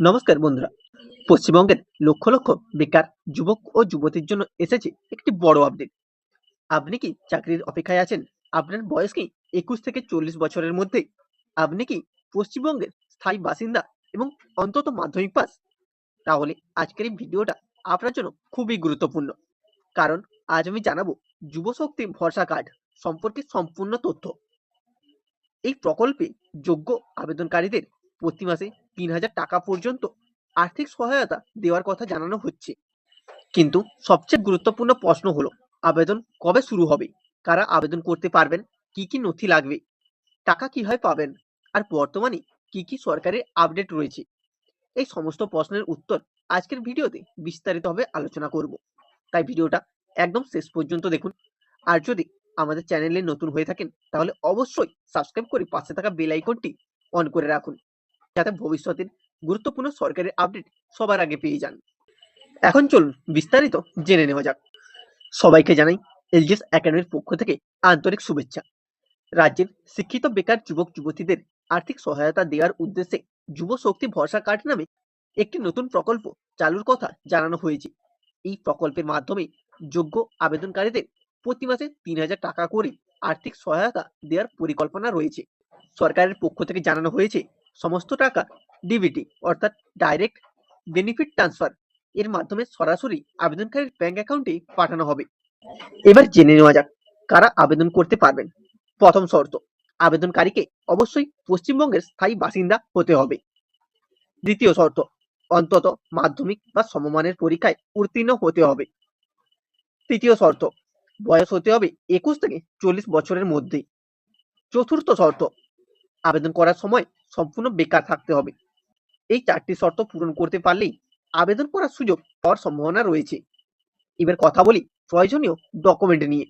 নমস্কার বন্ধুরা। পশ্চিমবঙ্গের লক্ষ লক্ষ বেকার যুবক ও যুবতীর জন্য এসেছে একটি বড় আপডেট। আপনি কি চাকরির অপেক্ষায় আছেন? আপনার বয়স কি 21 থেকে 40 বছরের মধ্যে? আপনি কি পশ্চিমবঙ্গের স্থায়ী বাসিন্দা এবং অন্তত মাধ্যমিক পাস? তাহলে আজকের এই ভিডিওটা আপনার জন্য খুবই গুরুত্বপূর্ণ, কারণ আজ আমি জানাবো যুব শক্তি ভরসা কার্ড সম্পর্কে সম্পূর্ণ তথ্য। এই প্রকল্পে যোগ্য আবেদনকারীদের প্রতি মাসে 3,000 টাকা পর্যন্ত আর্থিক সহায়তা দেওয়ার কথা জানানো হচ্ছে। কিন্তু সবচেয়ে গুরুত্বপূর্ণ প্রশ্ন হলো, আবেদন কবে শুরু হবে, কারা আবেদন করতে পারবেন, কি কি নথি লাগবে, টাকা কিভাবে পাবেন, আর বর্তমানে কি কি সরকারি আপডেট রয়েছে। এই সমস্ত প্রশ্নের উত্তর আজকের ভিডিওতে বিস্তারিতভাবে আলোচনা করব। তাই ভিডিওটা একদম শেষ পর্যন্ত দেখুন। আর যদি আমাদের চ্যানেলে নতুন হয়ে থাকেন তাহলে অবশ্যই সাবস্ক্রাইব করে পাশে থাকা বেল আইকনটি অন করে রাখুন, যাতে ভবিষ্যতের গুরুত্বপূর্ণ সরকারি আপডেট সবার আগে পেয়ে যান। এখন চলুন বিস্তারিত জেনে নেওয়া যাক। সবাইকে জানাই এলজিএস একাডেমির পক্ষ থেকে আন্তরিক শুভেচ্ছা। রাজ্যের শিক্ষিত বেকার যুবক যুবতীদের আর্থিক সহায়তা দেওয়ার উদ্দেশ্যে যুব শক্তি ভরসা কার্ড নামে একটি নতুন প্রকল্প চালুর কথা জানানো হয়েছে। এই প্রকল্পের মাধ্যমে যোগ্য আবেদনকারীদের প্রতি মাসে 3,000 টাকা করে আর্থিক সহায়তা দেওয়ার পরিকল্পনা রয়েছে। সরকারের পক্ষ থেকে জানানো হয়েছে, সমস্ত টাকা ডিবিটি অর্থাৎ ডাইরেক্ট বেনিফিট ট্রান্সফার এর মাধ্যমে সরাসরি আবেদনকারীর ব্যাংক অ্যাকাউন্টে পাঠানো হবে। এবার জেনে নেওয়া যাক কারা আবেদন করতে পারবেন। প্রথম শর্ত, আবেদনকারীকে অবশ্যই পশ্চিমবঙ্গের স্থায়ী বাসিন্দা হতে হবে। দ্বিতীয় শর্ত, অন্তত মাধ্যমিক বা সমমানের পরীক্ষায় উত্তীর্ণ হতে হবে। তৃতীয় শর্ত, বয়স হতে হবে 21 থেকে 40 বছরের মধ্যে। চতুর্থ শর্ত, আবেদন করার সময় সম্পূর্ণ বেকার থাকতে হবে। এই 4টি শর্ত পূরণ করতে পারলেই আবেদন করার সুযোগ পাওয়ার সম্ভাবনা রয়েছে। এবার কথা বলি প্রয়োজনীয় ডকুমেন্ট নিয়ে।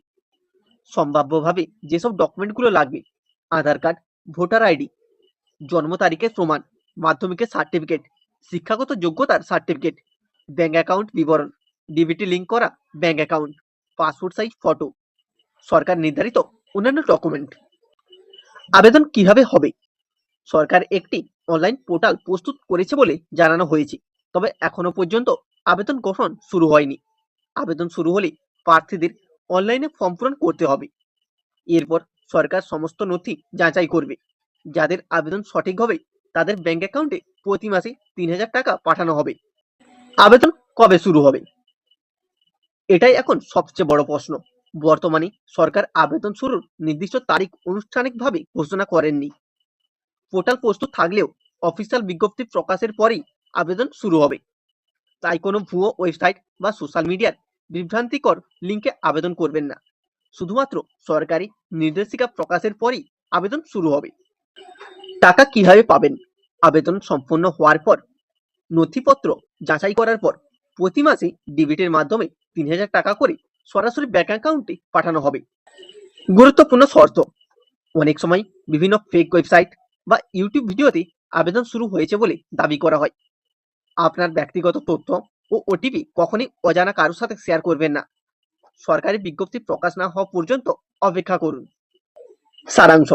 সম্ভাব্যভাবে যেসব ডকুমেন্টগুলো লাগবে: আধার কার্ড, ভোটার আইডি, জন্ম তারিখের প্রমাণ, মাধ্যমিকের সার্টিফিকেট, শিক্ষাগত যোগ্যতার সার্টিফিকেট, ব্যাংক অ্যাকাউন্ট বিবরণ, ডিবিটি লিঙ্ক করা bank account, passport size photo, সরকার নির্ধারিত অন্যান্য ডকুমেন্ট। আবেদন কিভাবে হবে? সরকার একটি অনলাইন পোর্টাল প্রস্তুত করেছে বলে জানানো হয়েছে, তবে এখনো পর্যন্ত আবেদন গ্রহণ শুরু হয়নি। আবেদন শুরু হলে প্রার্থীদের অনলাইনে ফর্ম পূরণ করতে হবে। এরপর সরকার সমস্ত নথি যাচাই করবে। যাদের আবেদন সঠিক হবে তাদের ব্যাংক অ্যাকাউন্টে প্রতি মাসে 3,000 টাকা পাঠানো হবে। আবেদন কবে শুরু হবে? এটাই এখন সবচেয়ে বড় প্রশ্ন। বর্তমানে সরকার আবেদন শুরুর নির্দিষ্ট তারিখ আনুষ্ঠানিকভাবে ঘোষণা করেননি। পোর্টাল প্রস্তুত থাকলেও অফিসিয়াল বিজ্ঞপ্তি প্রকাশের পরেই আবেদন শুরু হবে। তাই কোনো ভুয়ো ওয়েবসাইট বা সোশ্যাল মিডিয়ার বিভ্রান্তিকর লিঙ্কে আবেদন করবেন না। শুধুমাত্র সরকারি নির্দেশিকা প্রকাশের পরই আবেদন শুরু হবে। টাকা কিভাবে পাবেন? আবেদন সম্পন্ন হওয়ার পর নথিপত্র যাচাই করার পর প্রতি মাসে ডিবিটির মাধ্যমে 3,000 টাকা করে সরাসরি ব্যাংক অ্যাকাউন্টে পাঠানো হবে। গুরুত্বপূর্ণ শর্ত: অনেক সময় বিভিন্ন ফেক ওয়েবসাইট বা ইউটিউব ভিডিওতে আবেদন শুরু হয়েছে বলে দাবি করা হয়। আপনার ব্যক্তিগত তথ্য ও ওটিপি কখনই অজানা কারোর সাথে শেয়ার করবেন না। সরকারি বিজ্ঞপ্তি প্রকাশ না হওয়া পর্যন্ত অপেক্ষা করুন। সারাংশ: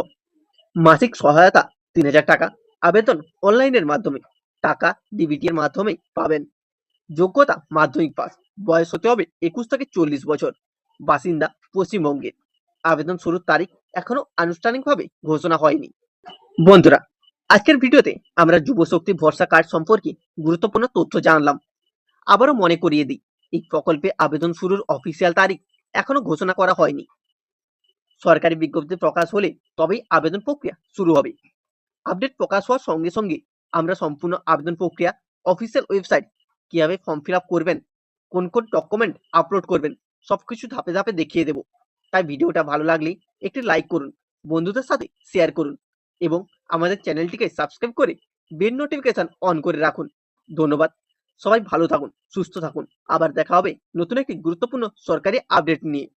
মাসিক সহায়তা 3,000 টাকা, আবেদন অনলাইনের মাধ্যমে, টাকা ডিবিটি এর মাধ্যমে পাবেন। যোগ্যতা মাধ্যমিক পাস, বয়স হতে হবে 21 থেকে 40 বছর, বাসিন্দা পশ্চিমবঙ্গের। আবেদন শুরুর তারিখ এখনো আনুষ্ঠানিকভাবে ঘোষণা হয়নি। বন্ধুরা, আজকের ভিডিওতে আমরা যুব শক্তি ভরসা কার্ড সম্পর্কে গুরুত্বপূর্ণ তথ্য জানলাম। আবারও মনে করিয়ে দিই, এই প্রকল্পে আবেদন শুরুর অফিসিয়াল তারিখ এখনো ঘোষণা করা হয়নি। সরকারি বিজ্ঞপ্তি প্রকাশ হলে তবেই আবেদন প্রক্রিয়া শুরু হবে। আপডেট প্রকাশ হওয়ার সঙ্গে সঙ্গে আমরা সম্পূর্ণ আবেদন প্রক্রিয়া, অফিসিয়াল ওয়েবসাইট, কিভাবে ফর্ম ফিল আপ করবেন, কোন কোন ডকুমেন্ট আপলোড করবেন, সবকিছু ধাপে ধাপে দেখিয়ে দেব। তাই ভিডিওটা ভালো লাগলে একটি লাইক করুন, বন্ধুদের সাথে শেয়ার করুন এবং আমাদের চ্যানেলটিকে সাবস্ক্রাইব করে বেল নোটিফিকেশন অন করে রাখুন। ধন্যবাদ। সবাই ভালো থাকুন, সুস্থ থাকুন। আবার দেখা হবে নতুন একটি গুরুত্বপূর্ণ সরকারি আপডেট নিয়ে।